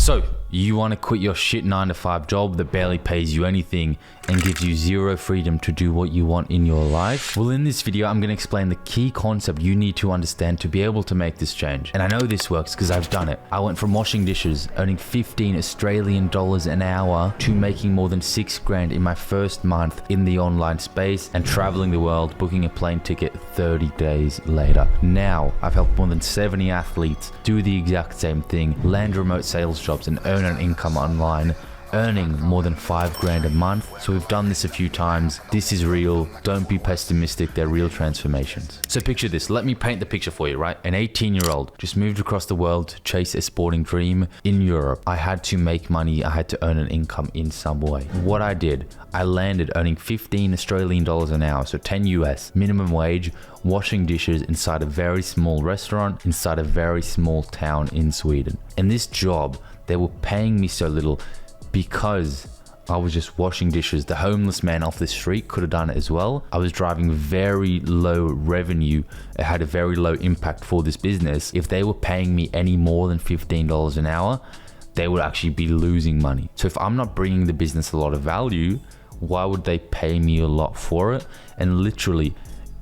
So, you want to quit your shit 9-to-5 job that barely pays you anything and gives you zero freedom to do what you want in your life? Well, in this video, I'm going to explain the key concept you need to understand to be able to make this change. And I know this works because I've done it. I went from washing dishes, earning 15 Australian dollars an hour, to making more than 6 grand in my first month in the online space and traveling the world, booking a plane ticket 30 days later. Now, I've helped more than 70 athletes do the exact same thing, land remote sales jobs and earn an income online, earning more than 5 grand a month. So we've done this a few times. This is real. Don't be pessimistic. They're real transformations. So picture this. Let me paint the picture for you, right? An 18-year-old just moved across the world to chase a sporting dream in Europe. I had to make money. I had to earn an income in some way. What I did, I landed earning 15 Australian dollars an hour, so 10 US, minimum wage, washing dishes inside a very small restaurant, inside a very small town in Sweden. And this job, they were paying me so little because I was just washing dishes. The homeless man off the street could have done it as well. I was driving very low revenue. It had a very low impact for this business. If they were paying me any more than $15 an hour, they would actually be losing money. So if I'm not bringing the business a lot of value, why would they pay me a lot for it? And literally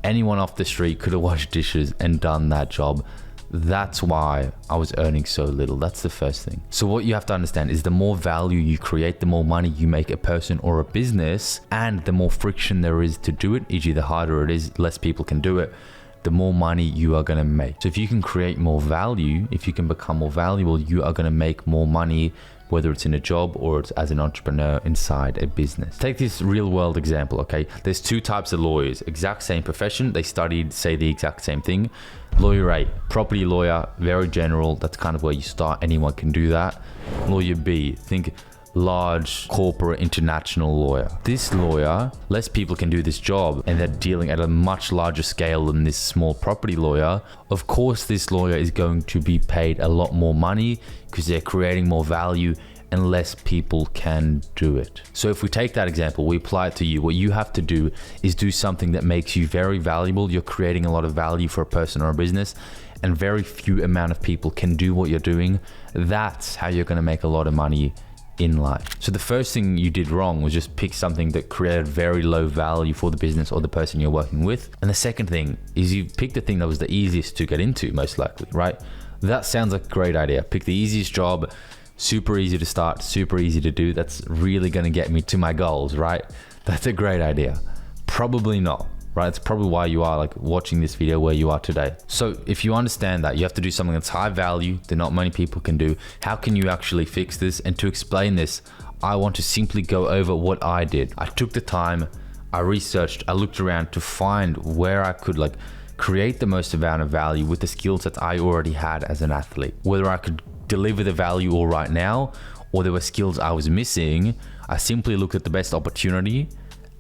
anyone off the street could have washed dishes and done that job. That's why I was earning so little. That's the first thing. So what you have to understand is the more value you create, the more money you make a person or a business, and the more friction there is to do it, e.g. the harder it is, less people can do it, the more money you are going to make. So if you can create more value, if you can become more valuable, you are going to make more money, whether it's in a job or it's as an entrepreneur inside a business. Take this real world example, okay? There's 2 types of lawyers, exact same profession. They studied, say the exact same thing. Lawyer A, property lawyer, very general. That's kind of where you start. Anyone can do that. Lawyer B, think large corporate international lawyer. This lawyer, less people can do this job and they're dealing at a much larger scale than this small property lawyer. Of course, this lawyer is going to be paid a lot more money because they're creating more value and less people can do it. So if we take that example, we apply it to you. What you have to do is do something that makes you very valuable. You're creating a lot of value for a person or a business, and very few amount of people can do what you're doing. That's how you're going to make a lot of money in life. So the first thing you did wrong was just pick something that created very low value for the business or the person you're working with. And the second thing is you picked the thing that was the easiest to get into, most likely, right? That sounds like a great idea. Pick the easiest job, super easy to start, super easy to do. That's really going to get me to my goals, right? That's a great idea. Probably not, right? It's probably why you are like watching this video where you are today. So if you understand that you have to do something that's high value that not many people can do, how can you actually fix this? And to explain this, I want to simply go over what I did. I took the time, I researched, I looked around to find where I could like create the most amount of value with the skills that I already had as an athlete. Whether I could deliver the value all right now, or there were skills I was missing, I simply looked at the best opportunity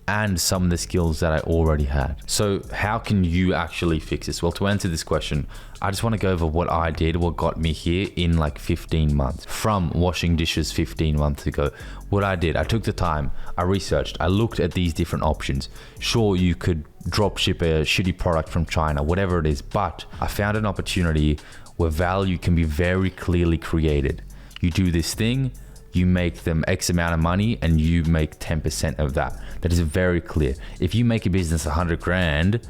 and some of the skills that I already had. So how can you actually fix this? Well, to answer this question, I just want to go over what I did, what got me here in like 15 months. From washing dishes 15 months ago, what I did, I took the time, I researched, I looked at these different options. Sure, you could drop ship a shitty product from China, whatever it is, but I found an opportunity where value can be very clearly created. You do this thing, you make them X amount of money and you make 10% of that. That is very clear. If you make a business 100 grand,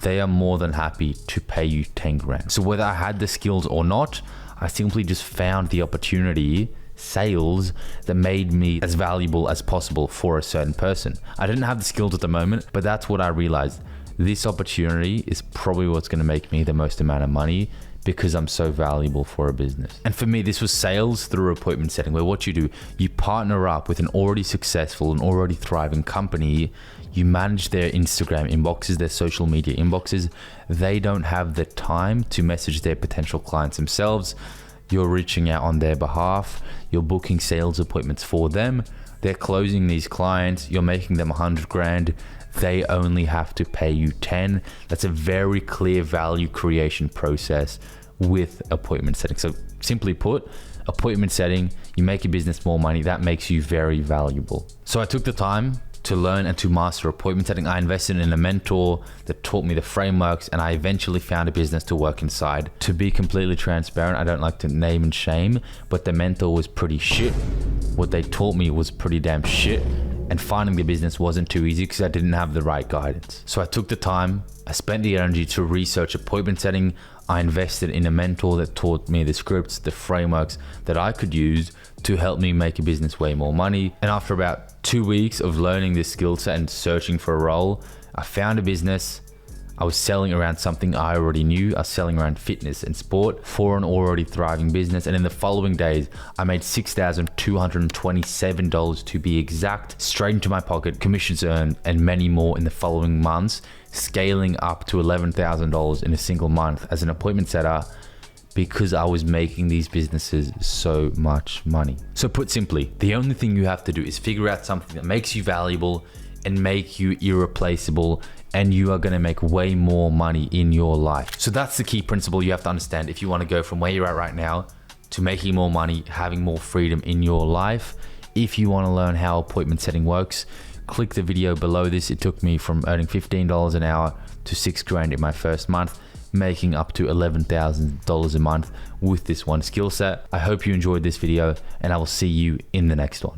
they are more than happy to pay you 10 grand. So whether I had the skills or not, I simply just found the opportunity, sales, that made me as valuable as possible for a certain person. I didn't have the skills at the moment, but that's what I realized. This opportunity is probably what's going to make me the most amount of money because I'm so valuable for a business. And for me, this was sales through appointment setting, where what you do, you partner up with an already successful and already thriving company. You manage their Instagram inboxes, their social media inboxes. They don't have the time to message their potential clients themselves. You're reaching out on their behalf. You're booking sales appointments for them. They're closing these clients. You're making them 100 grand. They only have to pay you 10. That's a very clear value creation process with appointment setting. So simply put, appointment setting, you make your business more money. That makes you very valuable. So I took the time To learn and to master appointment setting, I invested in a mentor that taught me the frameworks, and I eventually found a business to work inside. To be completely transparent, I don't like to name and shame, but the mentor was pretty shit. What they taught me was pretty damn shit. And finding the business wasn't too easy because I didn't have the right guidance. So I took the time, I spent the energy to research appointment setting. I invested in a mentor that taught me the scripts, the frameworks that I could use to help me make a business way more money. And after about 2 weeks of learning this skill set and searching for a role, I found a business. I was selling around something I already knew. I was selling around fitness and sport for an already thriving business. And in the following days, I made $6,227 to be exact, straight into my pocket, commissions earned, and many more in the following months, scaling up to $11,000 in a single month as an appointment setter, because I was making these businesses so much money. So put simply, the only thing you have to do is figure out something that makes you valuable and make you irreplaceable, and you are gonna make way more money in your life. So that's the key principle you have to understand if you wanna go from where you're at right now to making more money, having more freedom in your life. If you wanna learn how appointment setting works, click the video below this. It took me from earning $15 an hour to $6,000 in my first month, making up to $11,000 a month with this one skill set. I hope you enjoyed this video, and I will see you in the next one.